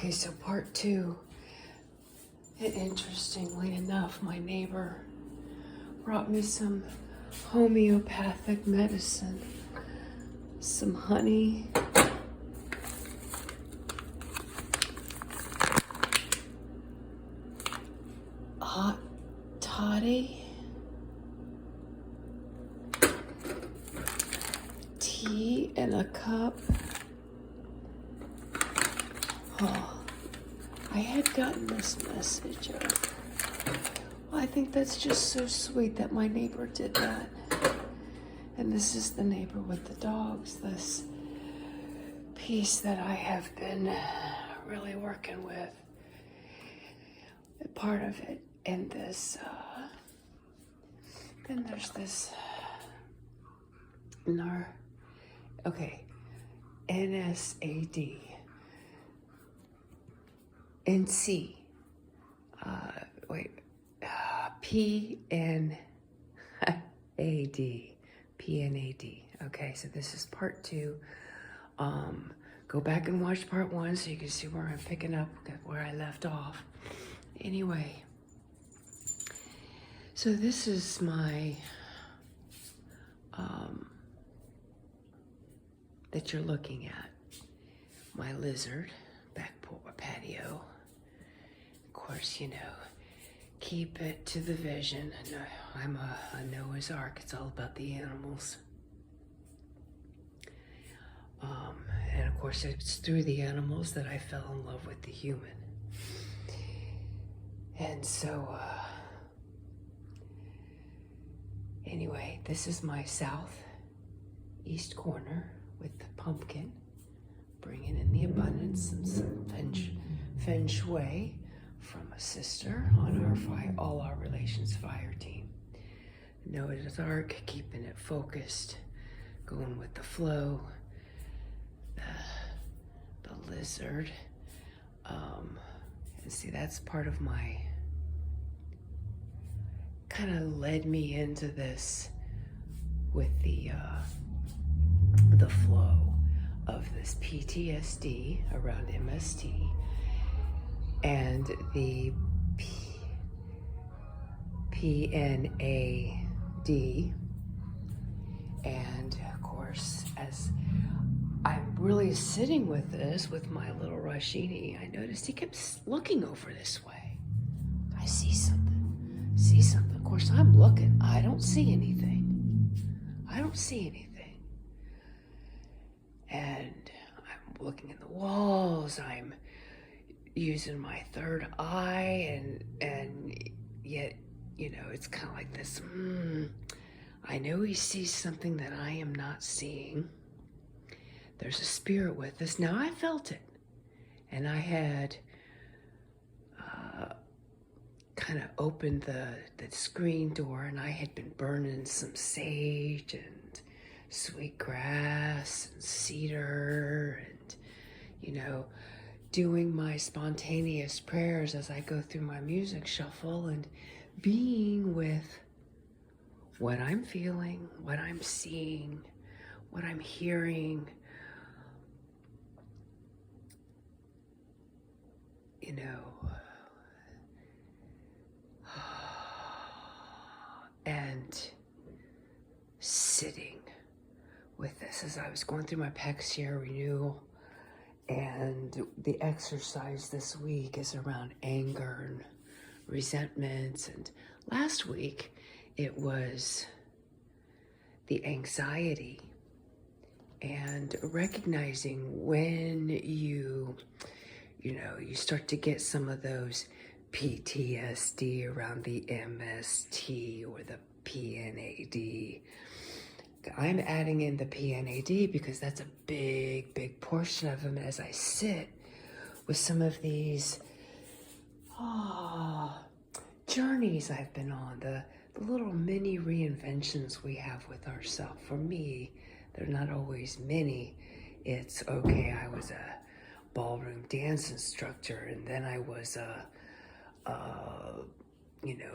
Okay, so part two. And interestingly enough, my neighbor brought me some homeopathic medicine, some honey, hot toddy, tea in a cup. Oh, I had gotten this message of, well, I think that's just so sweet that my neighbor did that. And this is the neighbor with the dogs, this piece that I have been really working with. Part of it, and this, then there's this, NSAD. NC, PNAD. Okay, so this is part two. Go back and watch part one so you can see where I'm picking up where I left off. Anyway, so this is my, that you're looking at, my lizard back patio. Of course, you know, keep it to the vision. I'm a Noah's Ark. It's all about the animals. And of course, it's through the animals that I fell in love with the human. And so, anyway, this is my southeast corner with the pumpkin, bringing in the abundance and some feng shui from a sister on our all our relations fire team. Noah's Ark, keeping it focused, going with the flow. The lizard, and see, that's part of my, kind of led me into this with the flow of this PTSD around MST and the PNAD, and of course, as I'm really sitting with this with my little Rashidi, I noticed he kept looking over this way. I see something. Of course, I'm looking. I don't see anything. And I'm looking in the walls. I'm using my third eye, and yet, you know, it's kind of like this. I know he sees something that I am not seeing. There's a spirit with us. Now, I felt it, and I had kind of opened the screen door, and I had been burning some sage and sweet grass and cedar and, you know, doing my spontaneous prayers as I go through my music shuffle and being with what I'm feeling, what I'm seeing, what I'm hearing. You know, and sitting with this as I was going through my Pexia renewal. And the exercise this week is around anger and resentments. And last week it was the anxiety and recognizing when you start to get some of those PTSD around the MST or the PNAD. I'm adding in the PNAD because that's a big portion of them as I sit with some of these journeys I've been on, the little mini reinventions we have with ourselves. For me, they're not always mini. It's okay, I was a ballroom dance instructor, and then I was a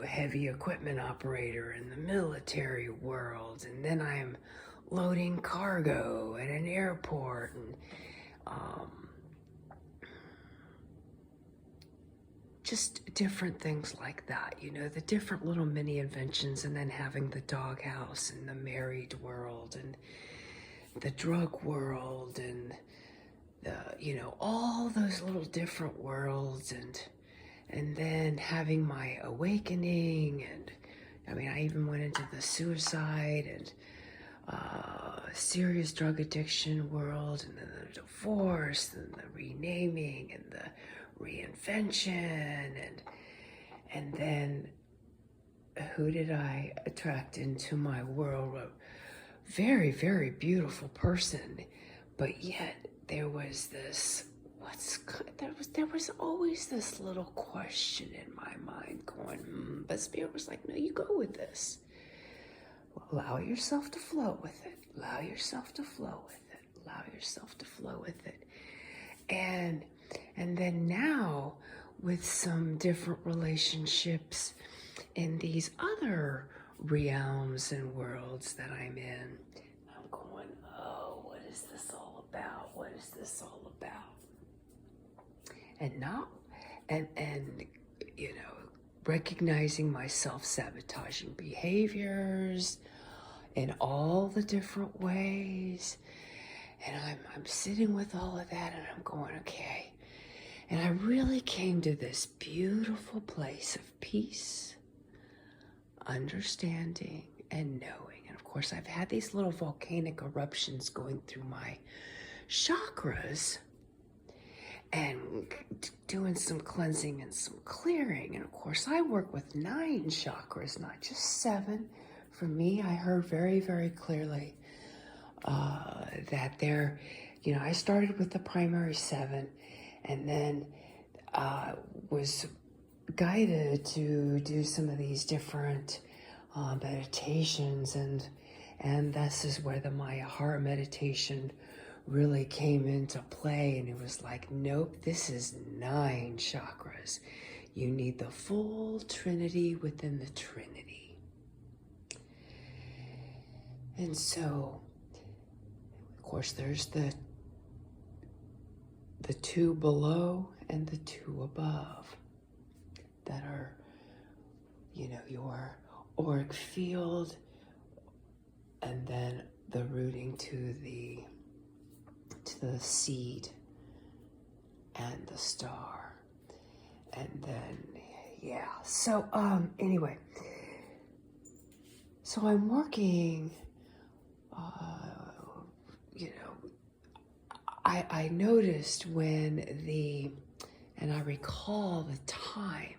heavy equipment operator in the military world, and then I'm loading cargo at an airport, and just different things like that, the different little mini inventions, and then having the doghouse and the married world and the drug world and all those little different worlds, and then having my awakening, and I even went into the suicide and serious drug addiction world, and then the divorce and the renaming and the reinvention, and then who did I attract into my world? A very, very beautiful person, but yet there was this there was always this little question in my mind going, but Spirit was like, no, you go with this. Allow yourself to flow with it. Allow yourself to flow with it. Allow yourself to flow with it. And then now, with some different relationships in these other realms and worlds that I'm in, I'm going, oh, what is this all about? What is this all about? And recognizing my self-sabotaging behaviors in all the different ways. And I'm sitting with all of that, and I'm going, okay. And I really came to this beautiful place of peace, understanding, and knowing. And of course, I've had these little volcanic eruptions going through my chakras and doing some cleansing and some clearing. And of course, I work with 9 chakras, not just 7. For me, I heard very, very clearly that there, I started with the primary 7, and then was guided to do some of these different meditations, and this is where the Maya heart meditation really came into play. And it was like, nope, this is 9 chakras. You need the full Trinity within the Trinity. And so, of course, there's the 2 below and the 2 above that are, your auric field, and then the rooting to the seed and the star. And then, so anyway, so I'm working, I noticed when and I recall the time,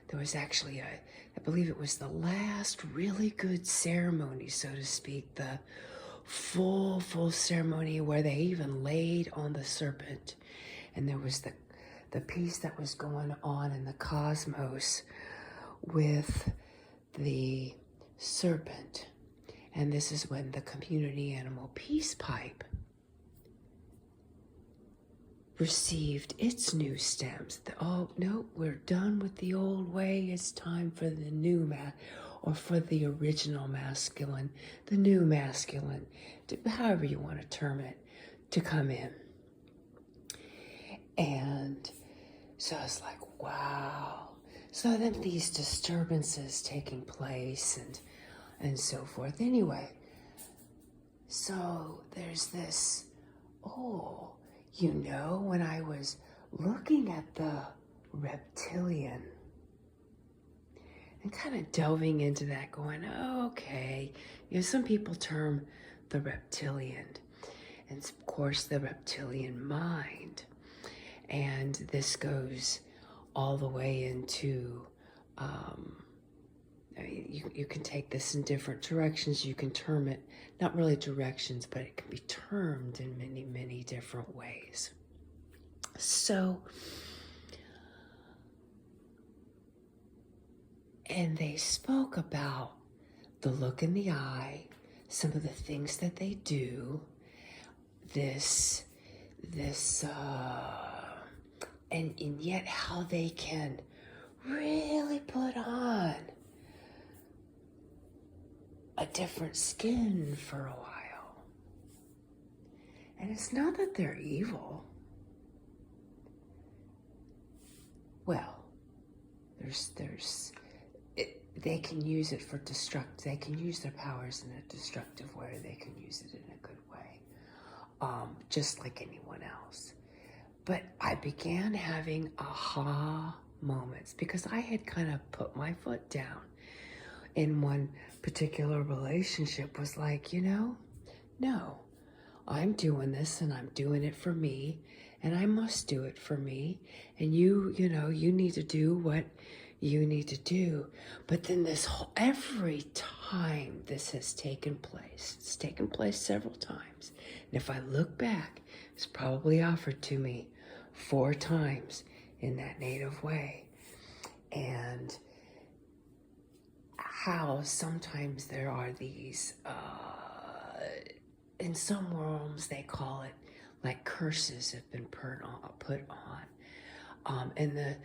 there was actually I believe it was the last really good ceremony, so to speak, the full ceremony where they even laid on the serpent, and there was the piece that was going on in the cosmos with the serpent. And this is when the community animal peace pipe received its new stems. Oh, no, we're done with the old way. It's time for the new or for the original masculine, the new masculine, however you want to term it, to come in. And so I was like, wow. So then these disturbances taking place and so forth. Anyway, so there's this, when I was looking at the reptilian and kind of delving into that, going, okay, some people term the reptilian, and of course the reptilian mind. And this goes all the way into, you can take this in different directions. You can term it, not really directions, but it can be termed in many, many different ways. So, and they spoke about the look in the eye, some of the things that they do, and yet how they can really put on a different skin for a while. And it's not that they're evil. Well, they can use it for they can use their powers in a destructive way, or they can use it in a good way, just like anyone else. But I began having aha moments because I had kind of put my foot down in one particular relationship. Was like, no, I'm doing this and I'm doing it for me, and I must do it for me, and you need to do what you need to do. But then every time this has taken place, it's taken place several times, and if I look back, it's probably offered to me 4 times in that native way. And how sometimes there are these, in some realms they call it like curses have been put on. And